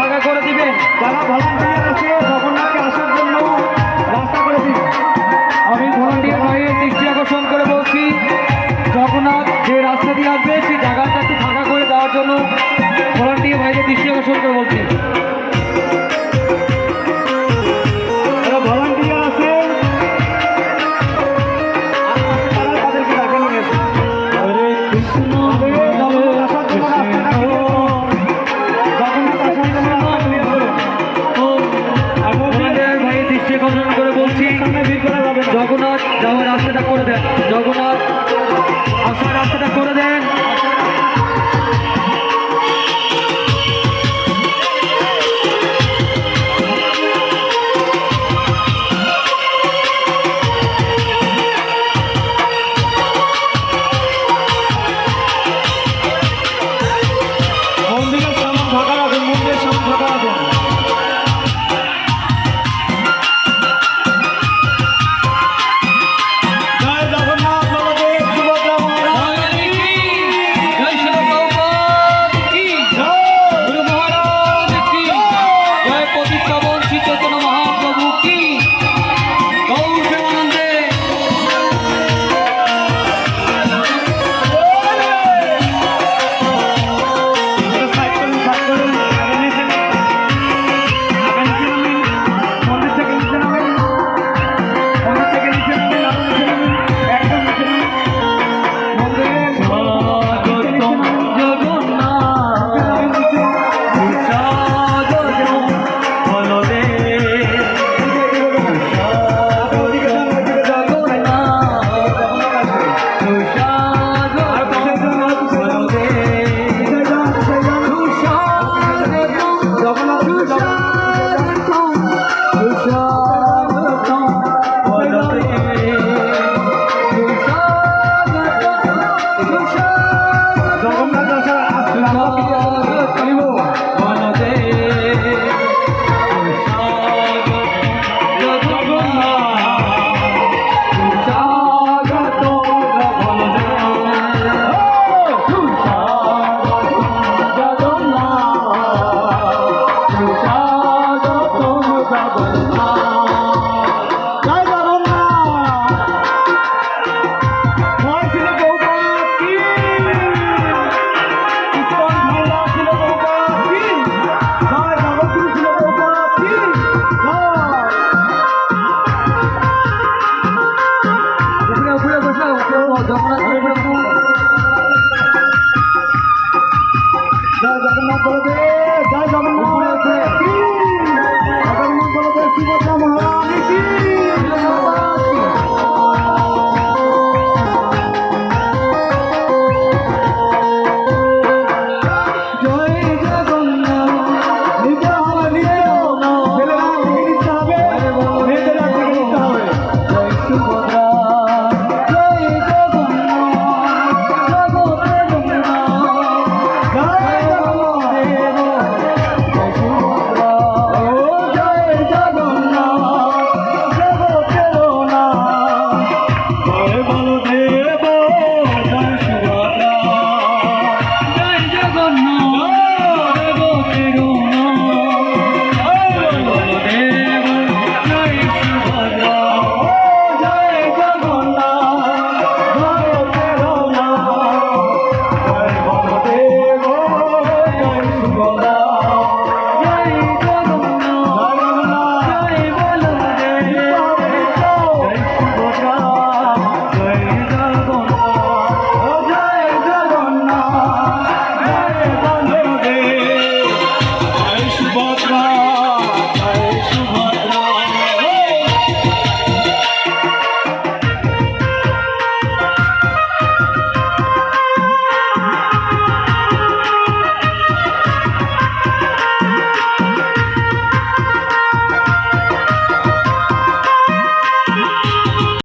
জায়গা করে দিবেন। যারা ভলান্টিয়ার আছে জগন্নাথকে আসার জন্য রাস্তা করে দিন। আমি ভলান্টিয়ার ভাইয়ের দৃষ্টি আকর্ষণ করে বলছি, জগন্নাথ যে রাস্তা দিয়ে আসবে সেই জায়গাটা একটু ফাঁকা করে দেওয়ার জন্য ভলান্টিয়ার ভাইয়ের দৃষ্টি আকর্ষণ করে বলছি। যারা ভলান্টিয়ার আছে তাদেরকে ডাকে নিয়ে আসুন। হরে কৃষ্ণ জগন্নাথ আসার জন্য রাস্তাটা করে দিন। জগন্নাথ আসার জন্য রাস্তা করে দিন। ভলান্টিয়ার ভাইয়ের দৃষ্টি আকর্ষণ করে বলছি, সামনে ভিড় করা যাবে না। জগন্নাথ যাওয়ার রাস্তাটা করে দেন, জগন্নাথ আসার রাস্তাটা করে দেন। মন্দিরের সামনে ফাঁকা রাখুন, মন্দিরের সামনে ফাঁকা রাখুন। জয় জগন্নাথ বলদেব সুভদ্রা মহারাজ জয় শ্রী প্রভুপাদ কি, গুরু মহারাজ কি, জয় পবিত্র বংশী চৈতন্য মহাপ্রভু কি, গৌর প্রেমানন্দে। সাইড করুন, সাইড করুন। আগে নিচে নামেন। আগে নিচে নামেন। মন্দির থেকে নিচে নামেন। মন্দির থেকে নিচে নামেন। আরো নিচে নামেন। একদম নিচে নামেন। মন্দিরের স্বাগতম জগন্নাথ, সুস্বাগতম বলদেব, সুস্বাগতম জগন্নাথ, সুস্বাগতম বলদেব, সুস্বাগতম, সুস্বাগতম বলদেব, সুস্বাগতম, জগন্নাথ আসার আসলে আমরা কিছু বলিব। জয় জগন্নাথ। জয় শ্রী প্রভুপাদ কি। ইসকন ভাইরা শ্রী প্রভুপাদ কি। জয় জগৎগুরু শ্রী প্রভুপাদ কি। জয়। উপরে উপরে বসো, জগন্নাথ উপরে বসো। জয় জগন্নাথ বলদেব। জয় জগন্নাথ কি।